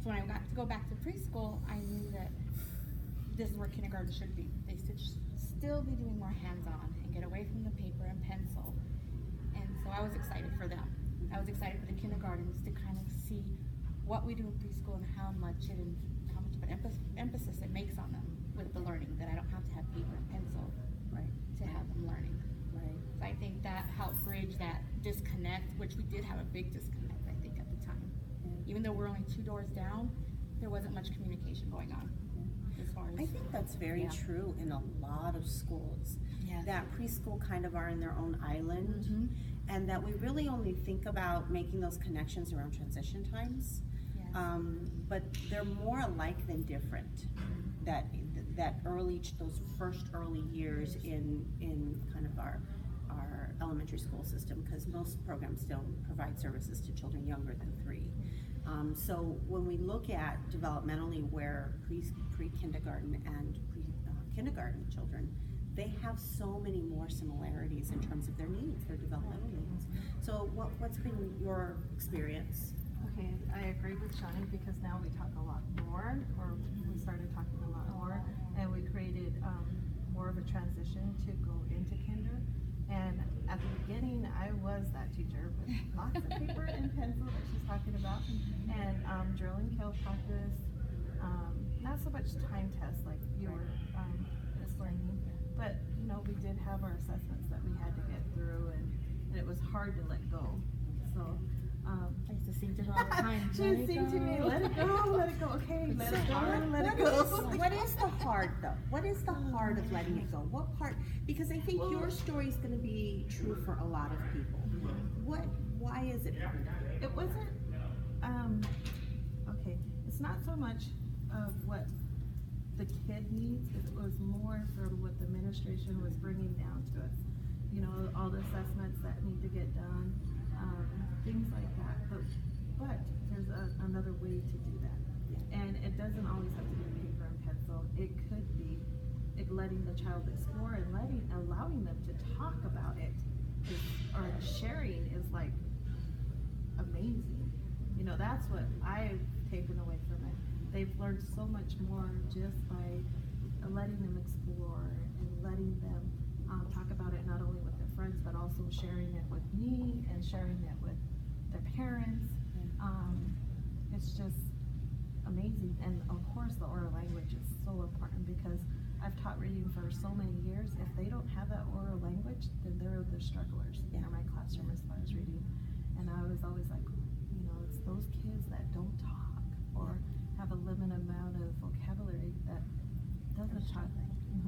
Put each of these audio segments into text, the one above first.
So when I got to go back to preschool, I knew that this is where kindergarten should be. They should still be doing more hands-on and get away from the paper and pencil. And so I was excited for them. I was excited for the kindergartens to kind of see what we do in preschool and how much of an emphasis it makes on them with the learning, that I don't have to have paper and pencil to have them learning. So I think that helped bridge that disconnect, which we did have a big disconnect, I think, at the time. Even though we're only 2 doors down, there wasn't much communication going on. As far as, I think that's very true in a lot of schools. That preschool kind of are in their own island, and that we really only think about making those connections around transition times. But they're more alike than different. Those first early years in kind of our elementary school system, because most programs don't provide services to children younger than 3. So when we look at developmentally where pre-kindergarten and kindergarten children, they have so many more similarities in terms of their needs, their developmental needs. So what's been your experience? Okay, I agree with Shawnee, because now we talk a lot more, or we started talking a lot more, and we created more of a transition to go into kinder. And at the beginning, I was that teacher with lots of paper and pencil that she's talking about, and drill and kill practice, not so much time tests like you were explaining, but you know, we did have our assessments that we had to get through, and it was hard to let go. So I used to sing to her all the time. She would sing to me, let it go, let it go, okay, let it go, let it go. What is the hard though? What is the hard of letting it go? What part? Because I think your story is going to be true for a lot of people. Why is it hard? It wasn't, okay, it's not so much of what the kid needs, it was more from what the administration was bringing down to us. You know, all the assessments that need to get done, things like that. But there's another way to do that. And it doesn't always have to be paper and pencil. It could be letting the child explore and allowing them to talk about it, or sharing is like amazing. You know, that's what I've taken away from it. They've learned so much more just by letting them explore and letting them talk about it, not only with their friends, but also sharing it with me and sharing it with their parents. It's just amazing. And of course the oral language is so important, because I've taught reading for so many years. If they don't have that oral language, then they're the strugglers in my classroom as far as reading. And I was always like, you know, it's those kids that don't talk or have a limited amount of vocabulary that doesn't talk,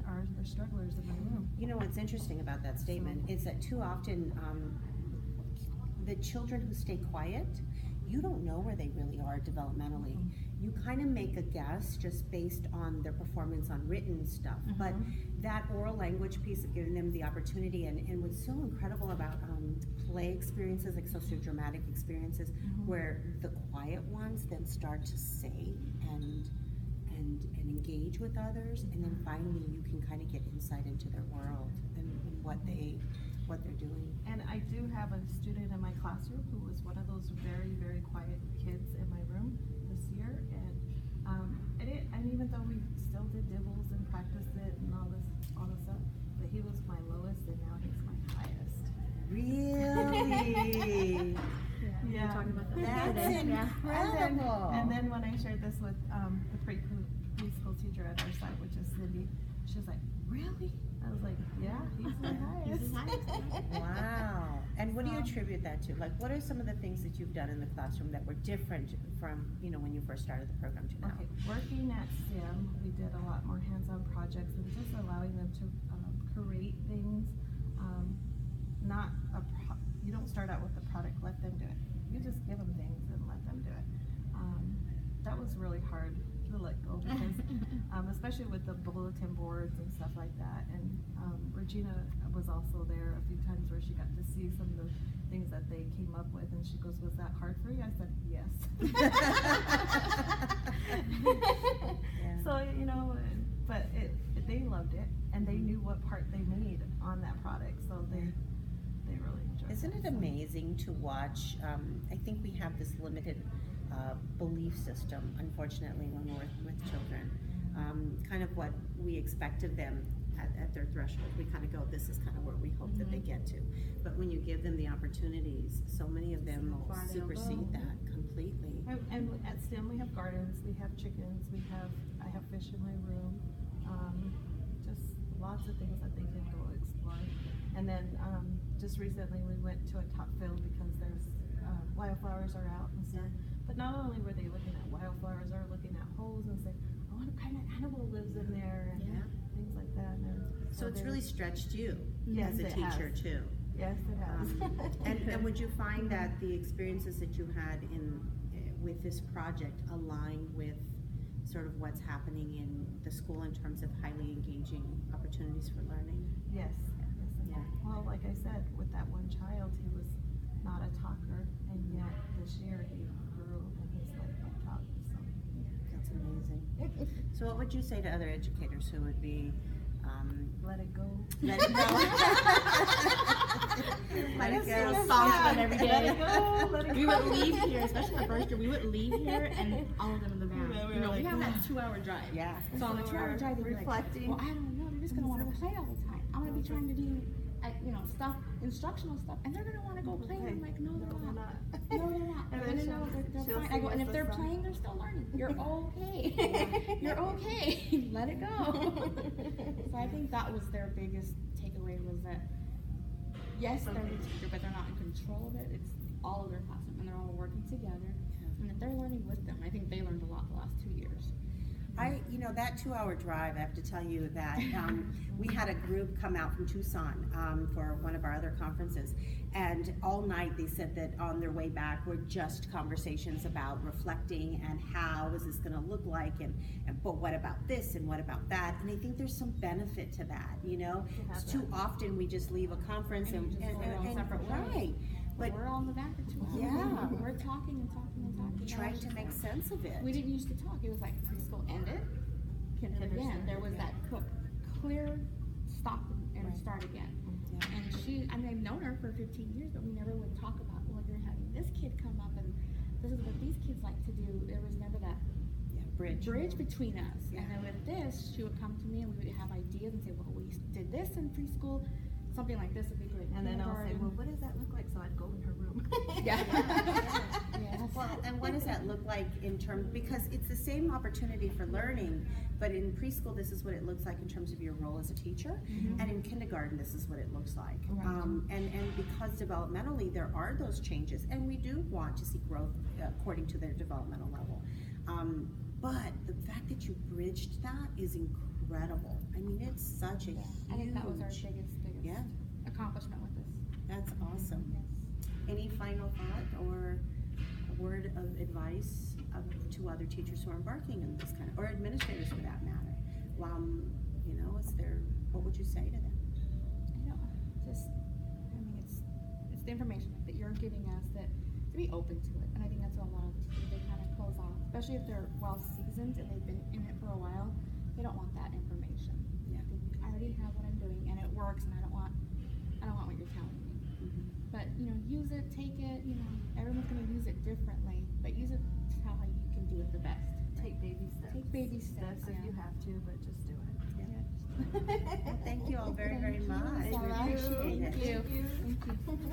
are the strugglers in my room. You know what's interesting about that statement is that too often the children who stay quiet, you don't know where they really are developmentally. You kind of make a guess just based on their performance on written stuff. But that oral language piece of giving them the opportunity, and what's so incredible about play experiences, like sociodramatic experiences, where the quiet ones then start to say and engage with others, and then finally you can kind of get insight into their world and what they're doing. And I do have a student in my classroom who was one of those very, very quiet kids in my room this year, and even though we still did dibbles and practiced it and all this stuff, but he was my lowest and now he's my highest. Really? Yeah. Talking about that. That's incredible. And then when I shared this with the preschool teacher at our site, which is Cindy, she was like, "Really?" I was like, "Yeah, he's my highest." Wow. And what do you attribute that to? Like, what are some of the things that you've done in the classroom that were different from, you know, when you first started the program to now? Okay, working at STEM, we did a lot more hands-on projects and just allowing them to create things. You don't start out with the product, let them do it. You just give them things and let them do it. That was really hard to let go, because especially with the bulletin boards and stuff like that. And Regina was also there a few times where she got to see some of the things that they came up with, and she goes, "Was that hard for you?" I said, "Yes." So, you know, but they loved it, and they knew what part they made on that product, so they really enjoyed it. Isn't it amazing to watch? I think we have this limited belief system, unfortunately, when we're with children. Kind of what we expect of them at their threshold. We kind of go, this is kind of where we hope that they get to. But when you give them the opportunities, so many of them will Far they'll supersede go. that completely. And at STEM, we have gardens, we have chickens, I have fish in my room, just lots of things that they can go explore. And then, just recently we went to a top field because there's, wildflowers are out and stuff. But not only were they looking at wildflowers, they were looking at holes and saying, oh, what kind of animal lives in there, and things like that. So it's really stretched you Yes, as a it teacher has. too. Yes, it has. And would you find that the experiences that you had with this project align with sort of what's happening in the school in terms of highly engaging opportunities for learning? Yes. Yeah. Well, like I said, with that one child, he was not a talker, and yet this year he grew and he's like a talk. So That's amazing. So what would you say to other educators who would be let it go. let it go? Let it Little go. songs for them every day. Let it go. Let it We go. would leave here, especially the first year, we would leave here and all of them in the van. Yeah, we You were know, we like, have that "Ugh." 2-hour drive. Yeah. So on the 2-hour drive, they'd be like, reflecting. Well, I don't know. They're just gonna want to play all the time. I'm gonna be trying to do, stuff, instructional stuff, and they're gonna want to go play. And I'm like, no, they're not. No, they're not. And And then no, they're she'll fine. I go, sing and us if a they're song. playing, they're still learning. You're okay. You're okay. Let it go. So I think that was their biggest takeaway, was that yes, they're the teacher, but they're not in control of it. It's all of their classroom, and they're all working together. And that they're learning with them. I think they learned a lot the last 2 years. That 2-hour drive, I have to tell you that we had a group come out from Tucson for one of our other conferences, and all night they said that on their way back were just conversations about reflecting and how is this going to look like, but what about this and what about that, and I think there's some benefit to that. It's too often we just leave a conference And you just go all separate ways. right. But But we're all in the back for 2 hours. Yeah. We're talking and talking and talking. trying to make sense of it. We didn't used to talk. It was like preschool ended, kinder again. There was that clear stop and Right. start again. Yeah. And I've known her for 15 years, but we never would talk about, well, you're having this kid come up and this is what these kids like to do. There was never that Bridge. between us. Yeah. And then with this, she would come to me and we would have ideas and say, well, we did this in preschool. Something like this would be great. And then I'll say, Kindergarten. well, what does that look like? So I'd go in her room. Yeah. Yes. Well, and what does that look like in terms, because it's the same opportunity for learning, but in preschool, this is what it looks like in terms of your role as a teacher, and in kindergarten, this is what it looks like. Right. And because developmentally, there are those changes, and we do want to see growth according to their developmental level. But the fact that you bridged that is incredible. I mean, it's such a huge. I think that was our biggest Yeah. accomplishment with this. That's awesome. Yes. Any final thought or a word of advice to other teachers who are embarking in this kind of, or administrators for that matter? What would you say to them? It's the information that you're giving us, that to be open to it. And I think that's what a lot of teachers, they kind of close off, especially if they're well seasoned and they've been in it for a while. They don't want that information. Yeah. I already have what I'm doing and it works, and I don't want what you're telling me. But use it, take it. Everyone's gonna use it differently, but use it to how you can do it the best. Take baby steps. Take baby steps, if yeah. you have to, but just do it. Well, thank you all very, very Thank you much. so We much. appreciate it. Thank you. Thank you.